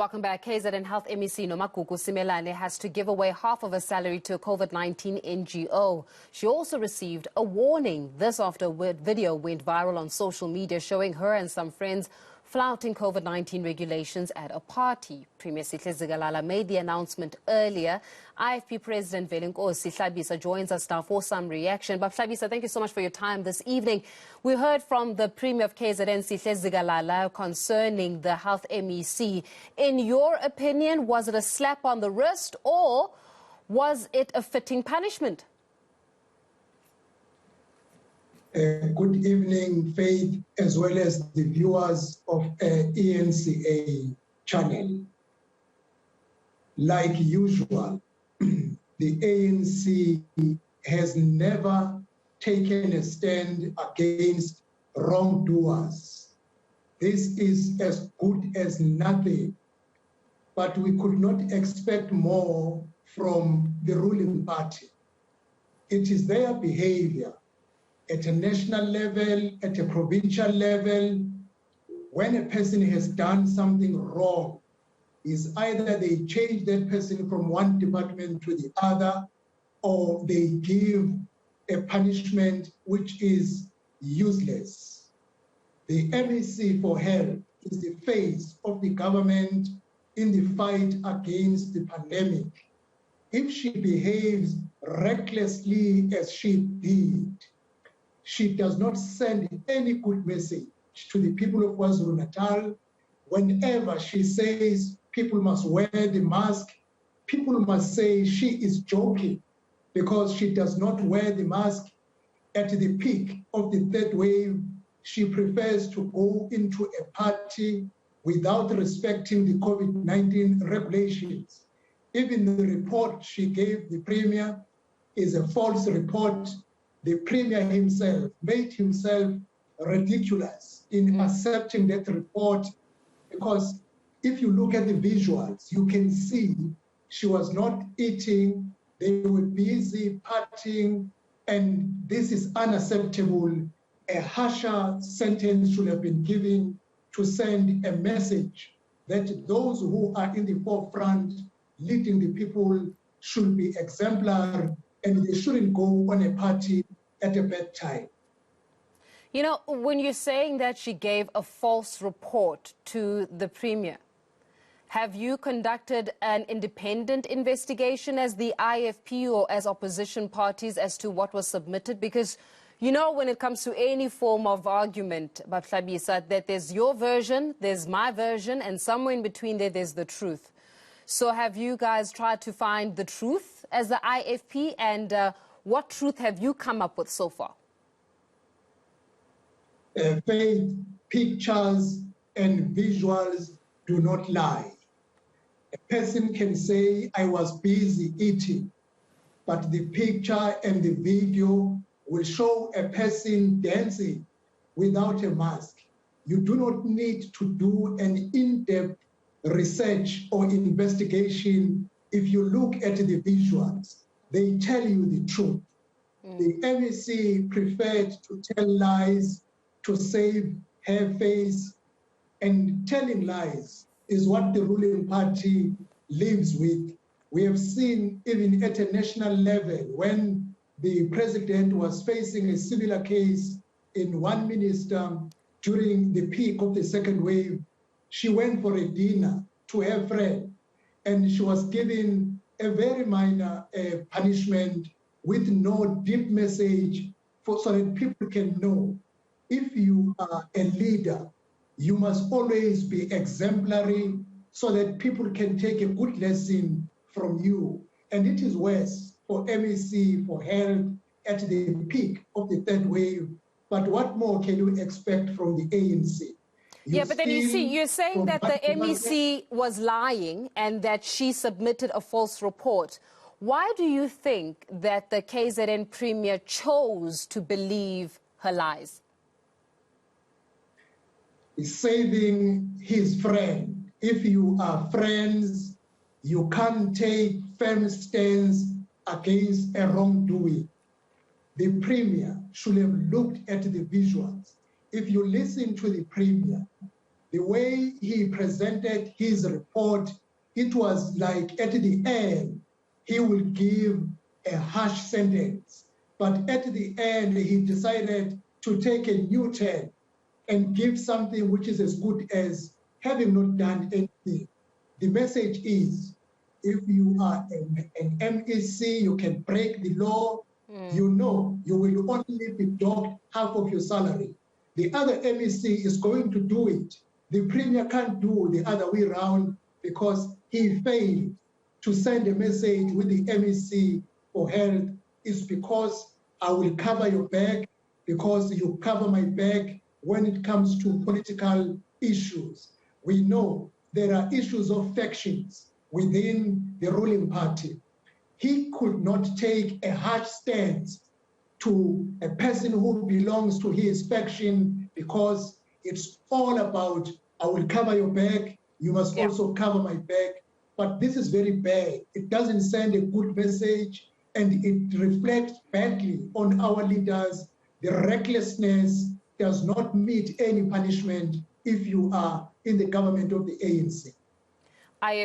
Welcome back. KZN Health MEC Nomagugu Simelane has to give away half of her salary to a COVID-19 NGO. She also received a warning. This after a video went viral on social media showing her and some friends flouting COVID-19 regulations at a party. Premier Sihle Zikalala made the announcement earlier. IFP President Velinkosi Hlabisa joins us now for some reaction. But Hlabisa, thank you so much for your time this evening. We heard from the Premier of KZN, Sihle Zikalala, concerning the Health MEC. In your opinion, was it a slap on the wrist or was it a fitting punishment? Good evening, Faith, as well as the viewers of eNCA channel. Like usual, the ANC has never taken a stand against wrongdoers. This is as good as nothing, but we could not expect more from the ruling party. It is their behavior at a national level, at a provincial level. When a person has done something wrong, is either they change that person from one department to the other, or they give a punishment which is useless. The MEC for Health is the face of the government in the fight against the pandemic. If she behaves recklessly as she did, she does not send any good message to the people of KwaZulu-Natal. Whenever she says people must wear the mask, people must say she is joking because she does not wear the mask. At the peak of the third wave, she prefers to go into a party without respecting the COVID-19 regulations. Even the report she gave the Premier is a false report. The Premier himself made himself ridiculous in accepting that report, because if you look at the visuals, you can see she was not eating, they were busy partying, and this is unacceptable. A harsher sentence should have been given to send a message that those who are in the forefront leading the people should be exemplary, and they shouldn't go on a party at a bad time. You know, when you're saying that she gave a false report to the Premier, have you conducted an independent investigation as the IFP or as opposition parties as to what was submitted? Because, you know, when it comes to any form of argument, Hlabisa, that there's your version, there's my version, and somewhere in between there's the truth. So have you guys tried to find the truth as the IFP, and what truth have you come up with so far? Faith, pictures and visuals do not lie. A person can say, I was busy eating, but the picture and the video will show a person dancing without a mask. You do not need to do an in-depth research or investigation. If you look at the visuals, they tell you the truth. The MEC preferred to tell lies to save her face, and telling lies is what the ruling party lives with. We have seen even at a national level, when the president was facing a similar case in one minister during the peak of the second wave, she went for a dinner to her friend, and she was given a very minor punishment with no deep message so that people can know. If you are a leader, you must always be exemplary so that people can take a good lesson from you. And it is worse for MEC for Health at the peak of the third wave. But what more can you expect from the ANC? Yeah, but then you see, you're saying that the MEC was lying and that she submitted a false report. Why do you think that the KZN Premier chose to believe her lies? He's saving his friend. If you are friends, you can't take firm stance against a wrongdoing. The Premier should have looked at the visuals. If you listen to the Premier, The way he presented his report, it was like at the end, he will give a harsh sentence. But at the end, he decided to take a new turn and give something which is as good as having not done anything. The message is, if you are an MEC, you can break the law, you know you will only be docked half of your salary. The other MEC is going to do it. The Premier can't do the other way around because he failed to send a message with the MEC for health. Is because I will cover your back, because you cover my back when it comes to political issues. We know there are issues of factions within the ruling party. He could not take a harsh stance to a person who belongs to his faction because it's all about, I will cover your back, you must also cover my back. But this is very bad. It doesn't send a good message, and it reflects badly on our leaders. The recklessness does not meet any punishment if you are in the government of the ANC.